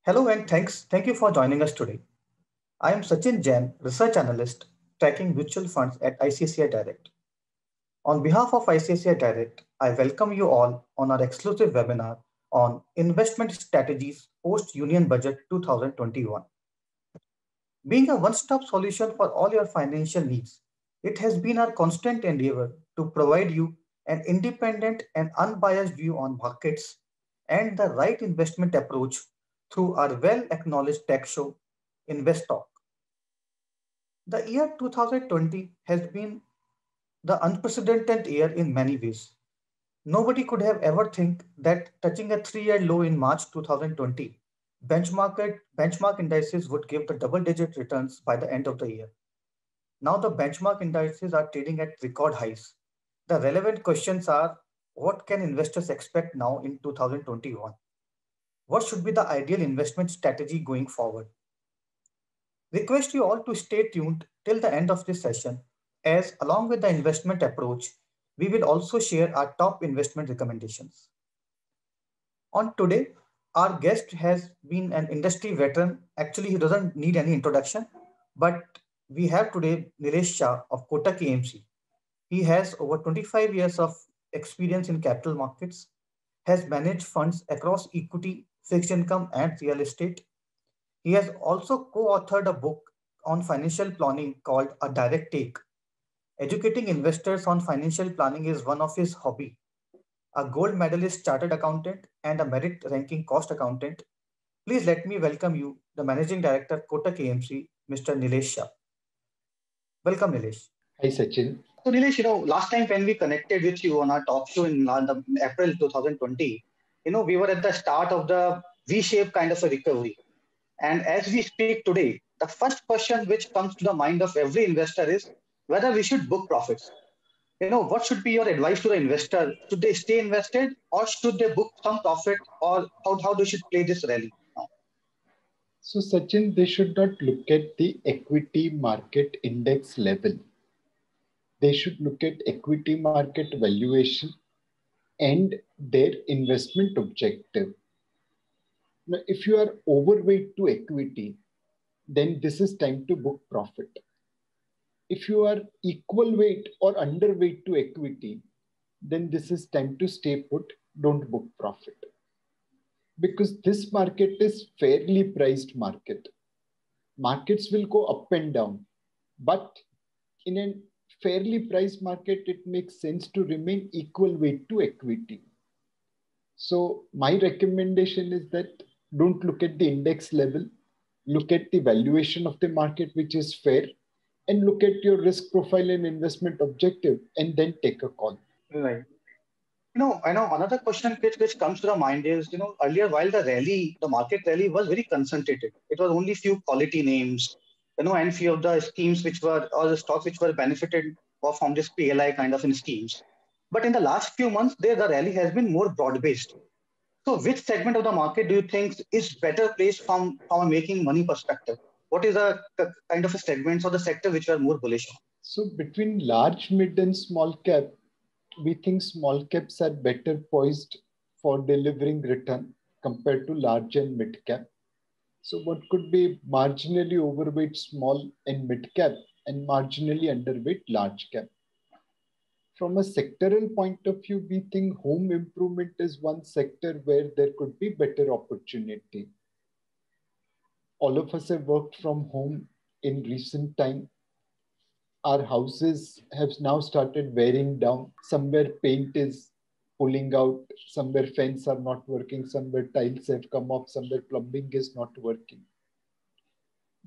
Hello and thanks. Thank you for joining us today. I am Sachin Jain, research analyst tracking mutual funds at ICICI Direct. On behalf of ICICI Direct, I welcome you all on our exclusive webinar on investment strategies post Union Budget 2021. Being a one-stop solution for all your financial needs, it has been our constant endeavor to provide you an independent and unbiased view on markets and the right investment approach through our well-acknowledged tech show, Invest Talk. The year 2020 has been the unprecedented year in many ways. Nobody could have ever think that touching a three-year low in March 2020, benchmark indices would give the double-digit returns by the end of the year. Now the benchmark indices are trading at record highs. The relevant questions are, what can investors expect now in 2021? What should be the ideal investment strategy going forward? Request you all to stay tuned till the end of this session, as along with the investment approach, we will also share our top investment recommendations. On today, our guest has been an industry veteran. Actually, he doesn't need any introduction, but we have today Nilesh Shah of Kotak AMC. He has over 25 years of experience in capital markets, has managed funds across equity, fixed income, and real estate. He has also co-authored a book on financial planning called A Direct Take. Educating investors on financial planning is one of his hobby. A gold medalist chartered accountant and a merit ranking cost accountant. Please let me welcome you, the Managing Director, Kotak AMC, Mr. Nilesh Shah. Welcome, Nilesh. Hi, Sachin. So, Nilesh, last time when we connected with you on our talk show in April 2020, we were at the start of the V-shaped kind of a recovery. And as we speak today, the first question which comes to the mind of every investor is whether we should book profits. What should be your advice to the investor? Should they stay invested or should they book some profit, or how they should play this rally now? So, Sachin, they should not look at the equity market index level. They should look at equity market valuation and their investment objective. Now, if you are overweight to equity, then this is time to book profit. If you are equal weight or underweight to equity, then this is time to stay put, don't book profit. Because this market is fairly priced market. Markets will go up and down, but in a fairly priced market, it makes sense to remain equal weight to equity. So my recommendation is that don't look at the index level, look at the valuation of the market, which is fair, and look at your risk profile and investment objective, and then take a call. Right. I know another question which comes to the mind is, earlier while the market rally was very concentrated. It was only few quality names, and few of the schemes or the stocks which were benefited from this PLI kind of in schemes. But in the last few months, the rally has been more broad-based. So which segment of the market do you think is better placed from a making money perspective? What is the kind of a segments or the sector which you are more bullish on? So between large, mid, and small cap, we think small caps are better poised for delivering return compared to large and mid cap. So what could be marginally overweight small and mid cap and marginally underweight large cap. From a sectoral point of view, we think home improvement is one sector where there could be better opportunity. All of us have worked from home in recent time. Our houses have now started wearing down. Somewhere paint is pulling out, somewhere fans are not working, somewhere tiles have come off, somewhere plumbing is not working.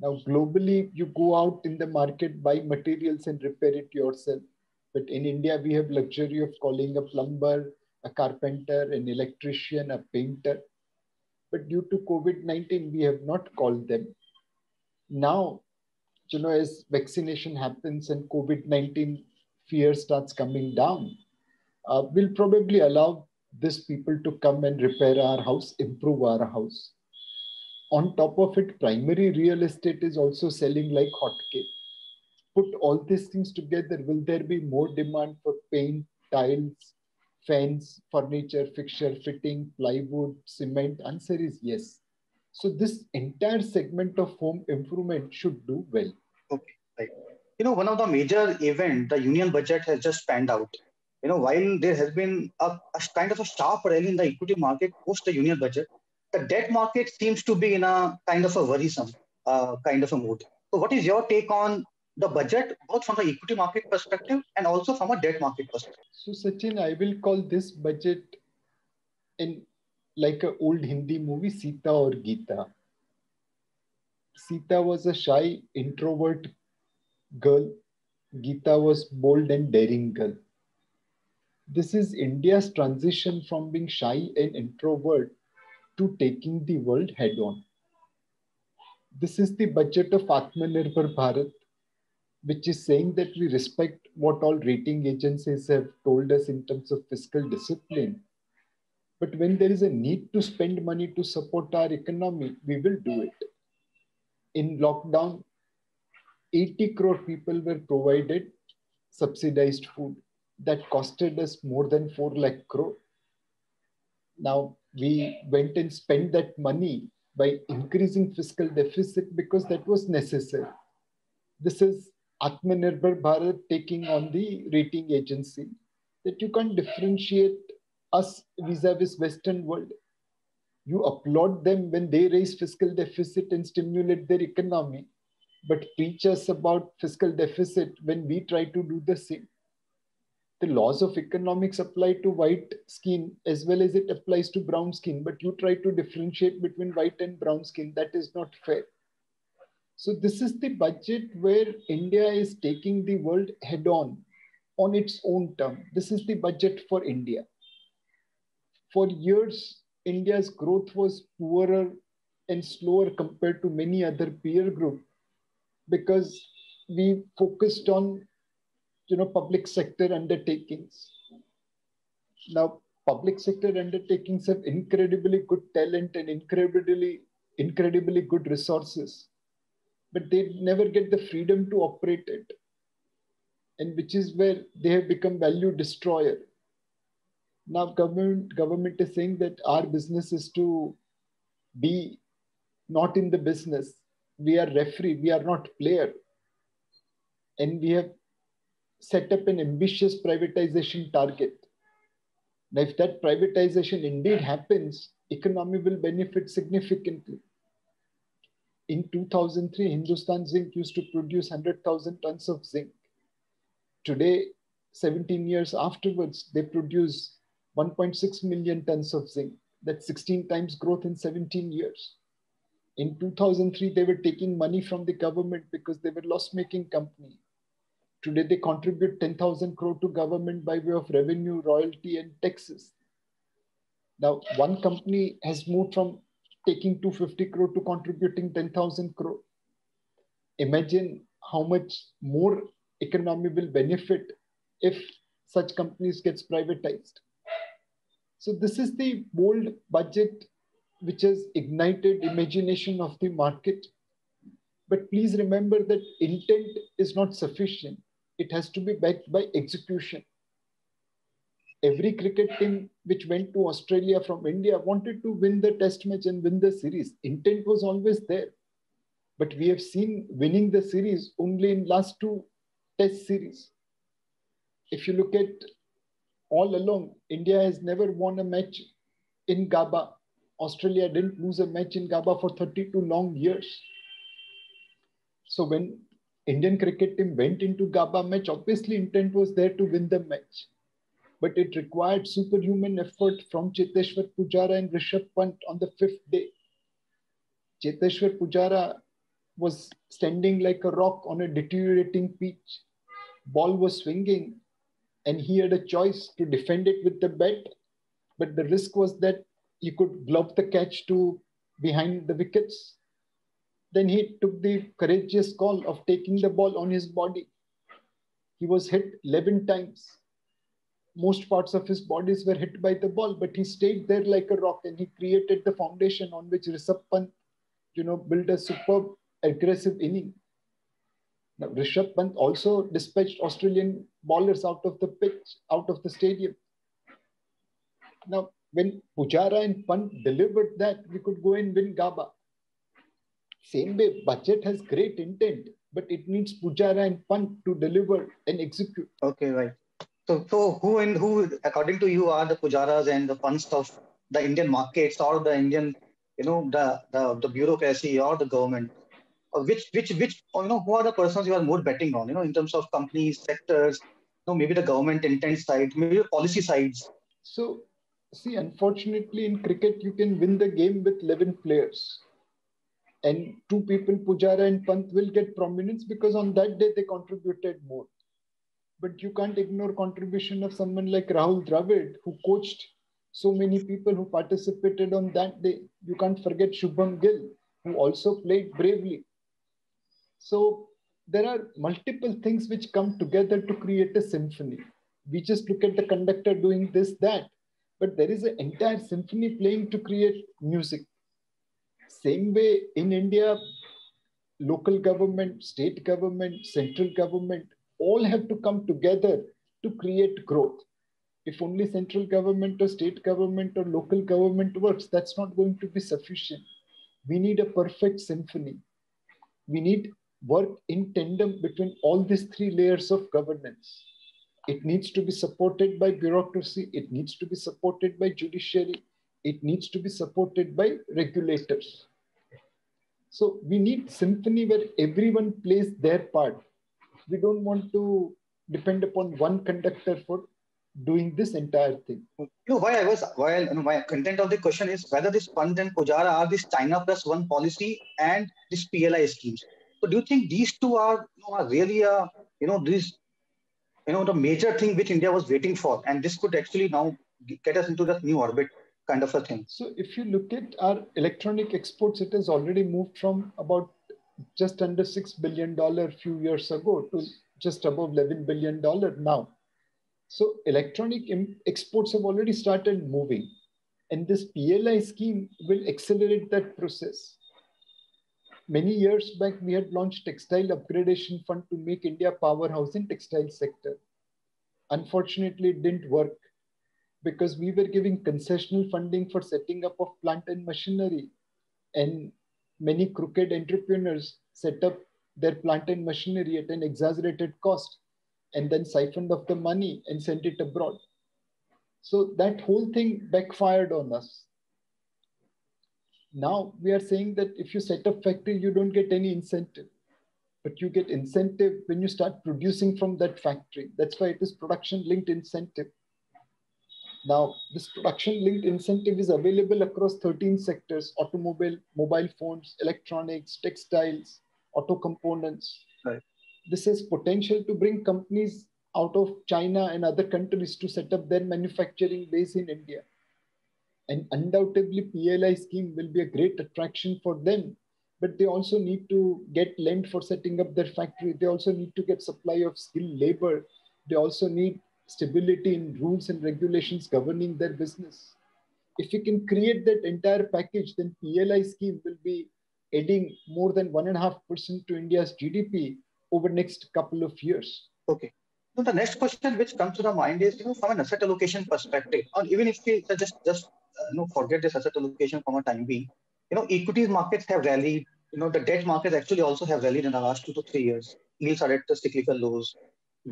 Now, globally, you go out in the market, buy materials and repair it yourself. But in India, we have luxury of calling a plumber, a carpenter, an electrician, a painter. But due to COVID-19, we have not called them. Now, as vaccination happens and COVID-19 fear starts coming down, we'll probably allow these people to come and repair our house, improve our house. On top of it, primary real estate is also selling like hotcake. Put all these things together, will there be more demand for paint, tiles, fans, furniture, fixture, fitting, plywood, cement? Answer is yes. So this entire segment of home improvement should do well. Okay, right. One of the major event, the union budget has just panned out. While there has been a kind of a sharp rally in the equity market post the union budget, the debt market seems to be in a kind of a worrisome kind of a mood. So, what is your take on the budget, both from the equity market perspective and also from a debt market perspective? So Sachin, I will call this budget in like a old Hindi movie, Sita or Geeta. Sita was a shy, introvert girl. Geeta was bold and daring girl. This is India's transition from being shy and introvert to taking the world head on. This is the budget of Atmanirbhar Bharat, which is saying that we respect what all rating agencies have told us in terms of fiscal discipline. But when there is a need to spend money to support our economy, we will do it. In lockdown, 80 crore people were provided subsidized food that costed us more than 4 lakh crore. Now, we went and spent that money by increasing fiscal deficit because that was necessary. This is Atmanirbhar Bharat taking on the rating agency that you can't differentiate us vis-a-vis Western world. You applaud them when they raise fiscal deficit and stimulate their economy, but preach us about fiscal deficit when we try to do the same. The laws of economics apply to white skin as well as it applies to brown skin, but you try to differentiate between white and brown skin. That is not fair. So this is the budget where India is taking the world head on its own term. This is the budget for India. For years, India's growth was poorer and slower compared to many other peer groups because we focused on public sector undertakings. Now, public sector undertakings have incredibly good talent and incredibly good resources, but they never get the freedom to operate it, and which is where they have become value destroyer. Now, government is saying that our business is to be not in the business. We are referee, we are not player, and we have set up an ambitious privatization target. Now, if that privatization indeed happens, economy will benefit significantly. In 2003, Hindustan Zinc used to produce 100,000 tons of zinc. Today, 17 years afterwards, they produce 1.6 million tons of zinc. That's 16 times growth in 17 years. In 2003, they were taking money from the government because they were loss-making company. Today, they contribute 10,000 crore to government by way of revenue, royalty, and taxes. Now, one company has moved from taking 250 crore to contributing 10,000 crore. Imagine how much more economy will benefit if such companies gets privatized. So this is the bold budget which has ignited imagination of the market. But please remember that intent is not sufficient. It has to be backed by execution. Every cricket team which went to Australia from India wanted to win the test match and win the series. Intent was always there. But we have seen winning the series only in last two test series. If you look at all along, India has never won a match in Gabba. Australia didn't lose a match in Gabba for 32 long years. So when Indian cricket team went into Gabba match, obviously intent was there to win the match. But it required superhuman effort from Cheteshwar Pujara and Rishabh Pant on the fifth day. Cheteshwar Pujara was standing like a rock on a deteriorating pitch. Ball was swinging and he had a choice to defend it with the bat, but the risk was that he could glove the catch to behind the wickets. Then he took the courageous call of taking the ball on his body. He was hit 11 times. Most parts of his bodies were hit by the ball, but he stayed there like a rock and he created the foundation on which Rishabh Pant, built a superb aggressive inning. Now, Rishabh Pant also dispatched Australian bowlers out of the pitch, out of the stadium. Now, when Pujara and Pant delivered that, we could go and win Gabba. Same way, budget has great intent, but it needs Pujara and Pant to deliver and execute. Okay, right. So who, according to you, are the pujaras and the punts of the Indian markets or the Indian, the bureaucracy or the government? Or which, who are the persons you are more betting on, in terms of companies, sectors, maybe the government intent side, maybe the policy sides. So, see, unfortunately, in cricket, you can win the game with 11 players. And two people, Pujara and Pant, will get prominence because on that day they contributed more. But you can't ignore contribution of someone like Rahul Dravid, who coached so many people who participated on that day. You can't forget Shubham Gill, who also played bravely. So there are multiple things which come together to create a symphony. We just look at the conductor doing this, that, but there is an entire symphony playing to create music. Same way in India, local government, state government, central government, all have to come together to create growth. If only central government or state government or local government works, that's not going to be sufficient. We need a perfect symphony. We need work in tandem between all these three layers of governance. It needs to be supported by bureaucracy. It needs to be supported by judiciary. It needs to be supported by regulators. So we need symphony where everyone plays their part. We don't want to depend upon one conductor for doing this entire thing. My content of the question is whether this Pant and Pujara are this China plus one policy and this PLI schemes. So do you think these two are really the major thing which India was waiting for, and this could actually now get us into the new orbit kind of a thing? So if you look at our electronic exports, it has already moved from about just under $6 billion a few years ago to just above $11 billion now. So electronic exports have already started moving, and this PLI scheme will accelerate that process. Many years back, we had launched Textile Upgradation Fund to make India a powerhouse in textile sector. Unfortunately, it didn't work because we were giving concessional funding for setting up of plant and machinery, and many crooked entrepreneurs set up their plant and machinery at an exaggerated cost and then siphoned off the money and sent it abroad. So that whole thing backfired on us. Now we are saying that if you set up factory, you don't get any incentive, but you get incentive when you start producing from that factory. That's why it is production linked incentive. Now, this production linked incentive is available across 13 sectors: automobile, mobile phones, electronics, textiles, auto components. Right. This has potential to bring companies out of China and other countries to set up their manufacturing base in India. And undoubtedly, PLI scheme will be a great attraction for them, but they also need to get lent for setting up their factory. They also need to get supply of skilled labor. They also need stability in rules and regulations governing their business. If you can create that entire package, then PLI scheme will be adding more than 1.5% to India's GDP over next couple of years. Okay. So the next question which comes to the mind is, from an asset allocation perspective, or even if we just forget this asset allocation from a time being, equities markets have rallied. The debt markets actually also have rallied in the last 2 to 3 years. Yields are at the cyclical lows.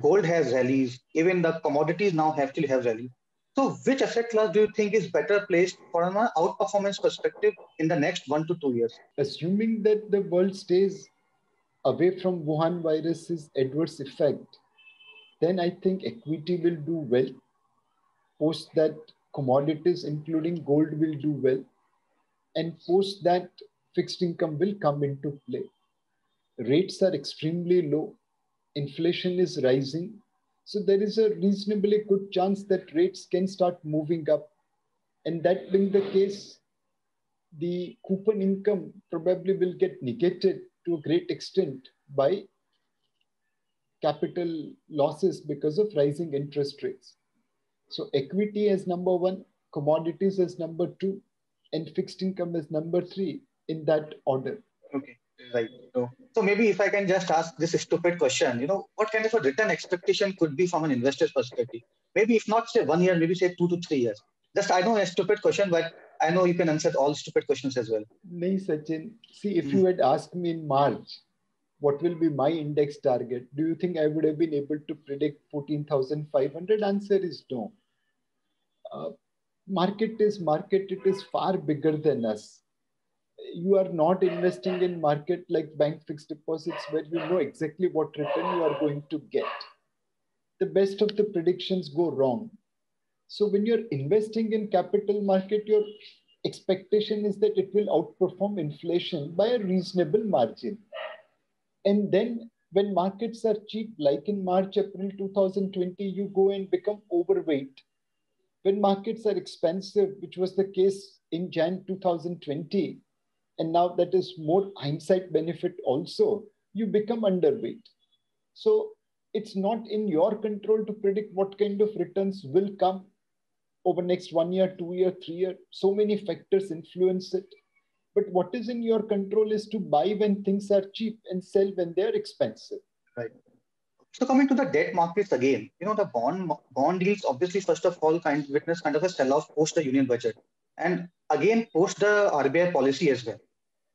Gold has rallied. Even the commodities now actually have rallied. So which asset class do you think is better placed from an outperformance perspective in the next 1 to 2 years? Assuming that the world stays away from Wuhan virus's adverse effect, then I think equity will do well. Post that, commodities, including gold, will do well. And post that, fixed income will come into play. Rates are extremely low. Inflation is rising. So there is a reasonably good chance that rates can start moving up. And that being the case, the coupon income probably will get negated to a great extent by capital losses because of rising interest rates. So equity as number one, commodities as number two, and fixed income as number three, in that order. Okay, right. So maybe if I can just ask this stupid question, what kind of a return expectation could be from an investor's perspective? Maybe if not say 1 year, maybe say 2 to 3 years. Just, I know a stupid question, but I know you can answer all stupid questions as well. Nahi, Sachin. See, if you had asked me in March, what will be my index target? Do you think I would have been able to predict 14,500? Answer is no. Uh, market is market. It is far bigger than us. You are not investing in market like bank fixed deposits where you know exactly what return you are going to get. The best of the predictions go wrong. So when you're investing in capital market, your expectation is that it will outperform inflation by a reasonable margin. And then when markets are cheap, like in March, April 2020, you go and become overweight. When markets are expensive, which was the case in Jan 2020, and now that is more hindsight benefit also, you become underweight. So it's not in your control to predict what kind of returns will come over next 1 year, 2 year, 3 year. So many factors influence it. But what is in your control is to buy when things are cheap and sell when they're expensive. Right. So coming to the debt markets again, the bond deals obviously first of all witness kind of a sell-off post the union budget, and again post the RBI policy as well.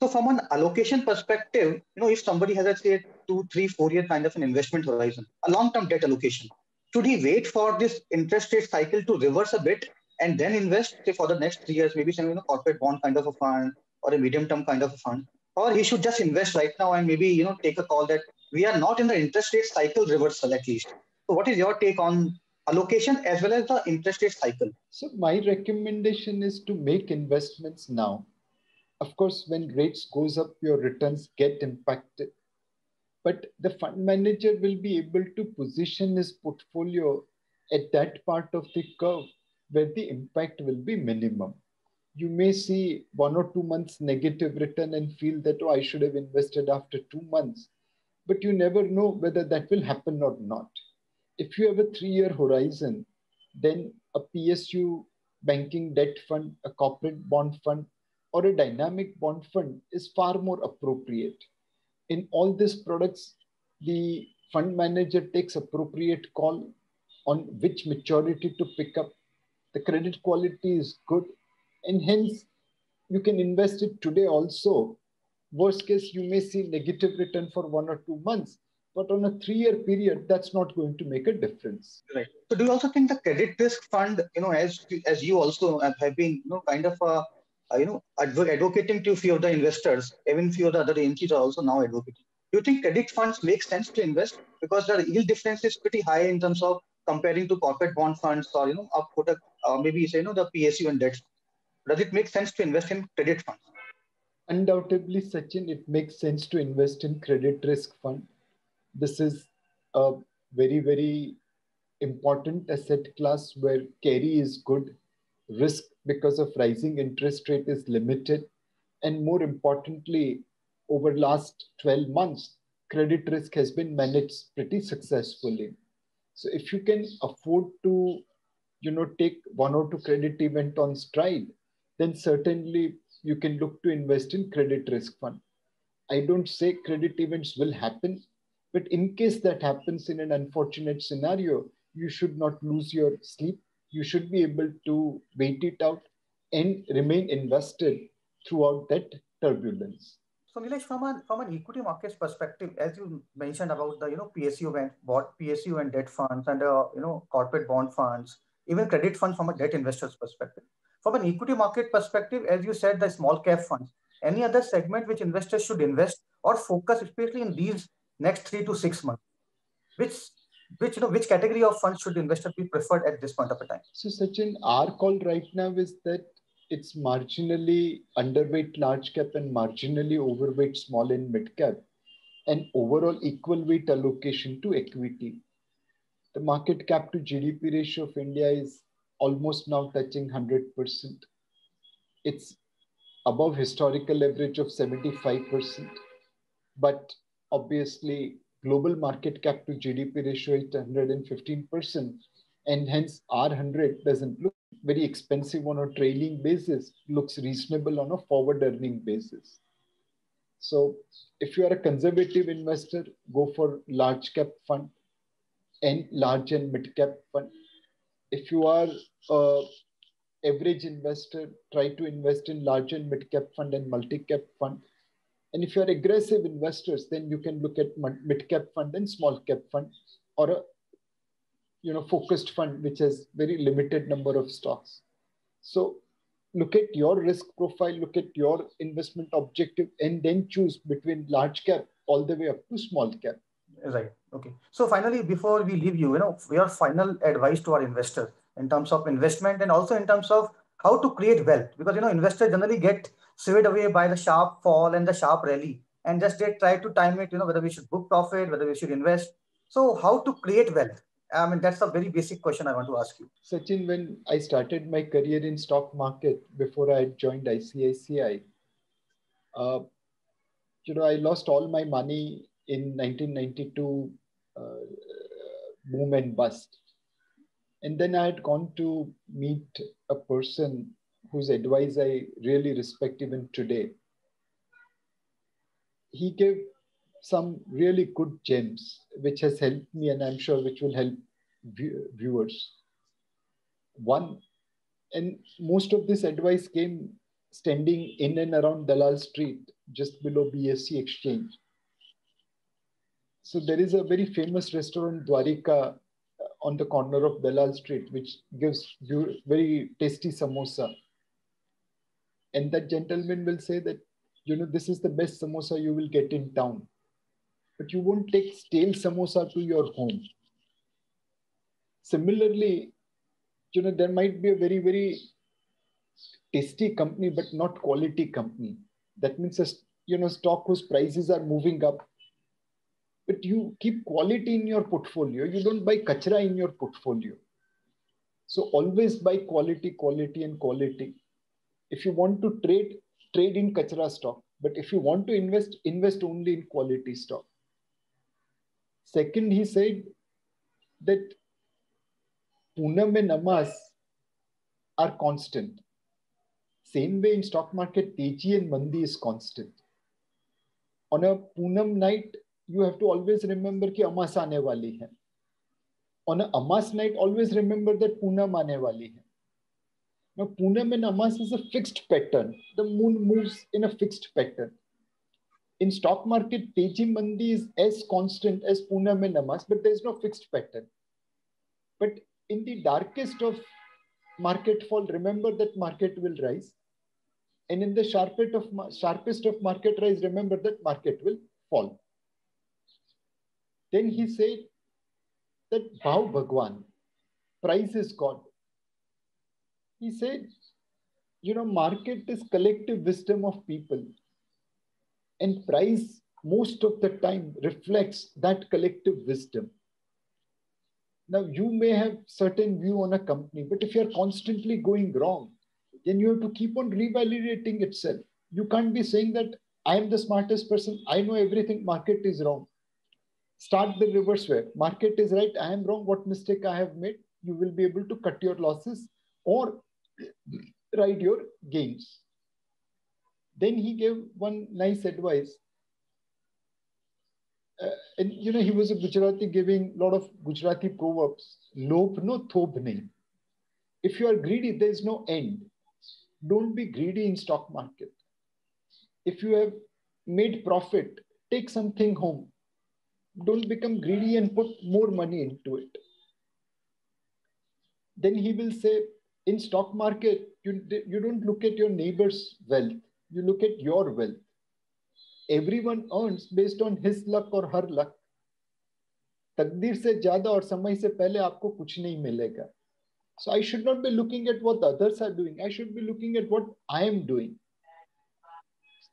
So from an allocation perspective, if somebody has a say 2, 3, 4 year kind of an investment horizon, a long-term debt allocation, should he wait for this interest rate cycle to reverse a bit and then invest, say for the next 3 years, maybe some corporate bond kind of a fund or a medium-term kind of a fund, or he should just invest right now and maybe take a call that we are not in the interest rate cycle reversal at least. So what is your take on allocation as well as the interest rate cycle? So my recommendation is to make investments now. Of course, when rates goes up, your returns get impacted. But the fund manager will be able to position his portfolio at that part of the curve where the impact will be minimum. You may see 1 or 2 months negative return and feel that, oh, I should have invested after 2 months. But you never know whether that will happen or not. If you have a 3 year horizon, then a PSU banking debt fund, a corporate bond fund, or a dynamic bond fund is far more appropriate. In all these products, the fund manager takes appropriate call on which maturity to pick up. The credit quality is good, and hence you can invest it today also. Worst case, you may see negative return for 1 or 2 months, but on a 3 year period, that's not going to make a difference. Right. So do you also think the credit risk fund, as you also have been, kind of advocating to a few of the investors, even few of the other agencies are also now advocating. Do you think credit funds make sense to invest because the yield difference is pretty high in terms of comparing to corporate bond funds or maybe say the PSU and debt? Does it make sense to invest in credit funds? Undoubtedly, Sachin, it makes sense to invest in credit risk fund. This is a very, very important asset class where carry is good, risk because of rising interest rate is limited, and more importantly, over last 12 months, credit risk has been managed pretty successfully. So if you can afford to, take 1 or 2 credit event on stride, then certainly you can look to invest in credit risk fund. I don't say credit events will happen, but in case that happens in an unfortunate scenario, you should not lose your sleep. You should be able to wait it out and remain invested throughout that turbulence. So Nilesh, from an equity markets perspective, as you mentioned about the PSU and debt funds and corporate bond funds, even credit funds from a debt investor's perspective. From an equity market perspective, as you said, the small cap funds. Any other segment which investors should invest or focus, especially in these next 3 to 6 months? Which which category of funds should investor be preferred at this point of a time? So, Sachin, our call right now is that it's marginally underweight large cap and marginally overweight small and mid cap, and overall equal weight allocation to equity. The market cap to GDP ratio of India is almost now touching 100%. It's above historical average of 75%. But obviously, global market cap to GDP ratio is 115%. And hence, our 100 doesn't look very expensive on a trailing basis, looks reasonable on a forward earning basis. So if you are a conservative investor, go for large cap fund and large and mid cap fund. If you are average investor, try to invest in large and mid cap fund and multi cap fund. And if you're aggressive investors, then you can look at mid cap fund and small cap fund, or a focused fund which has very limited number of stocks. So look at your risk profile, look at your investment objective, and then choose between large cap all the way up to small cap. Right. Okay. So finally, before we leave you, your final advice to our investors in terms of investment and also in terms of how to create wealth, because investors generally get swayed away by the sharp fall and the sharp rally, and just they try to time it, whether we should book profit, whether we should invest. So how to create wealth? I mean, that's a very basic question I want to ask you. Sachin, when I started my career in stock market before I joined ICICI, uh, I lost all my money in 1992 uh, boom and bust. And then I had gone to meet a person whose advice I really respect even today. He gave some really good gems, which has helped me, and I'm sure which will help viewers. One, and most of this advice came standing in and around Dalal Street, just below BSC Exchange. So there is a very famous restaurant, Dwarika, on the corner of Dalal Street, which gives you very tasty samosa. And that gentleman will say that, this is the best samosa you will get in town. But you won't take stale samosa to your home. Similarly, there might be a very, very tasty company, but not quality company. That means, stock whose prices are moving up. But you keep quality in your portfolio. You don't buy kachra in your portfolio. So always buy quality, quality, and quality. If you want to trade in kachra stock. But if you want to invest only in quality stock. Second, he said that Poonam and Amas are constant. Same way in stock market, Teji and Mandi is constant. On a Poonam night, you have to always remember कि Amas आने वाली है. On a Amas night, always remember that Poonam आने वाली है. Now, Poonam and Amas is a fixed pattern. The moon moves in a fixed pattern. In stock market, Teji Mandi is as constant as Poonam and Amas, but there is no fixed pattern. But in the darkest of market fall, remember that market will rise. And in the sharpest of market rise, remember that market will fall. Then he said that Bhav Bhagwan, price is God. He said, market is collective wisdom of people. And price most of the time reflects that collective wisdom. Now, you may have certain view on a company, but if you're constantly going wrong, then you have to keep on revalidating itself. You can't be saying that I am the smartest person, I know everything, market is wrong. Start the reverse way. Market is right, I am wrong, what mistake I have made? You will be able to cut your losses or ride your gains. Then he gave one nice advice. And he was a Gujarati giving a lot of Gujarati proverbs. Lobh no thob nahi. If you are greedy, there is no end. Don't be greedy in stock market. If you have made profit, take something home. Don't become greedy and put more money into it. Then he will say, in stock market, you don't look at your neighbor's wealth. You look at your wealth. Everyone earns based on his luck or her luck. तकदीर से ज्यादा और समय से पहले आपको कुछ नहीं मिलेगा. So I should not be looking at what the others are doing. I should be looking at what I am doing.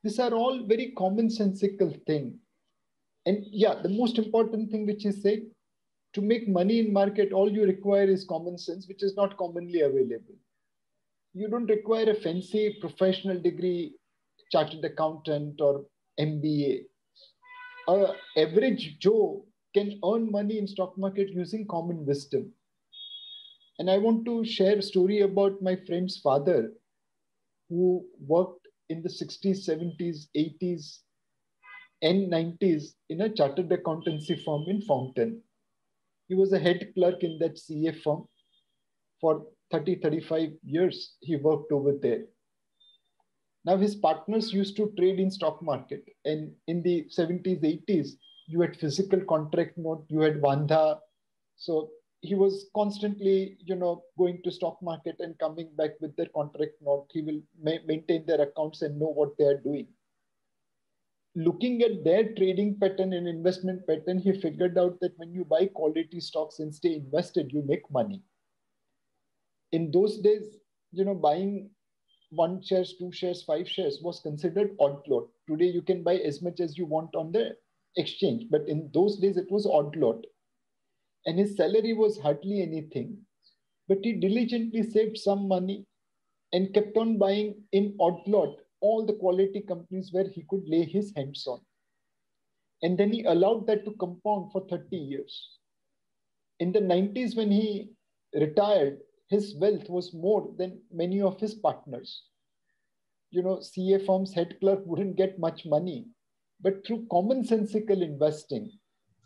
These are all very commonsensical things. And yeah, the most important thing which is said, to make money in market, all you require is common sense, which is not commonly available. You don't require a fancy professional degree, chartered accountant or MBA. An average Joe can earn money in stock market using common wisdom. And I want to share a story about my friend's father who worked in the 60s, 70s, 80s, and 90s in a chartered accountancy firm in Fountain. He was a head clerk in that CA firm for 30, 35 years he worked over there. Now his partners used to trade in stock market, and in the 70s, 80s, you had physical contract note, you had Vandha. So he was constantly, going to stock market and coming back with their contract note. He will maintain their accounts and know what they are doing. Looking at their trading pattern and investment pattern, he figured out that when you buy quality stocks and stay invested, you make money. In those days, buying 1 shares, 2 shares, 5 shares was considered odd lot. Today, you can buy as much as you want on the exchange, but in those days, it was odd lot. And his salary was hardly anything, but he diligently saved some money and kept on buying in odd lot all the quality companies where he could lay his hands on. And then he allowed that to compound for 30 years. In the 90s, when he retired, his wealth was more than many of his partners. CA firm's head clerk wouldn't get much money, but through commonsensical investing,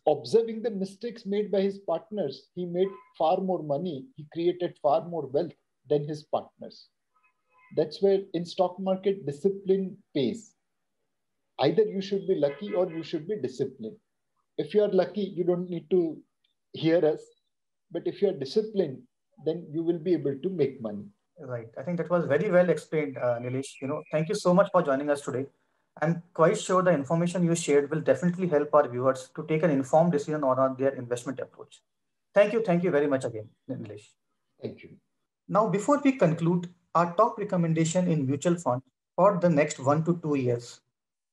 observing the mistakes made by his partners, he made far more money. He created far more wealth than his partners. That's where in stock market, discipline pays. Either you should be lucky or you should be disciplined. If you are lucky, you don't need to hear us. But if you are disciplined, then you will be able to make money. Right. I think that was very well explained, Nilesh. Thank you so much for joining us today. I'm quite sure the information you shared will definitely help our viewers to take an informed decision on their investment approach. Thank you. Thank you very much again, Nilesh. Thank you. Now, before we conclude, our top recommendation in mutual fund for the next 1 to 2 years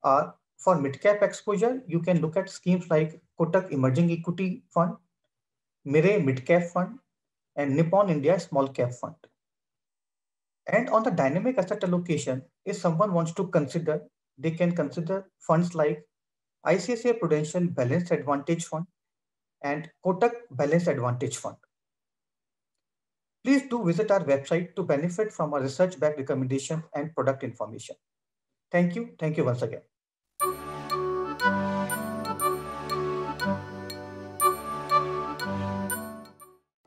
are for mid-cap exposure, you can look at schemes like Kotak Emerging Equity Fund, Mirae Mid-Cap Fund, and Nippon India Small Cap Fund. And on the dynamic asset allocation, if someone wants to consider, they can consider funds like ICICI Prudential Balanced Advantage Fund and Kotak Balanced Advantage Fund. Please do visit our website to benefit from our research-backed recommendation and product information. Thank you. Thank you once again.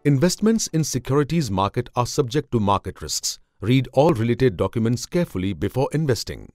Investments in securities market are subject to market risks. Read all related documents carefully before investing.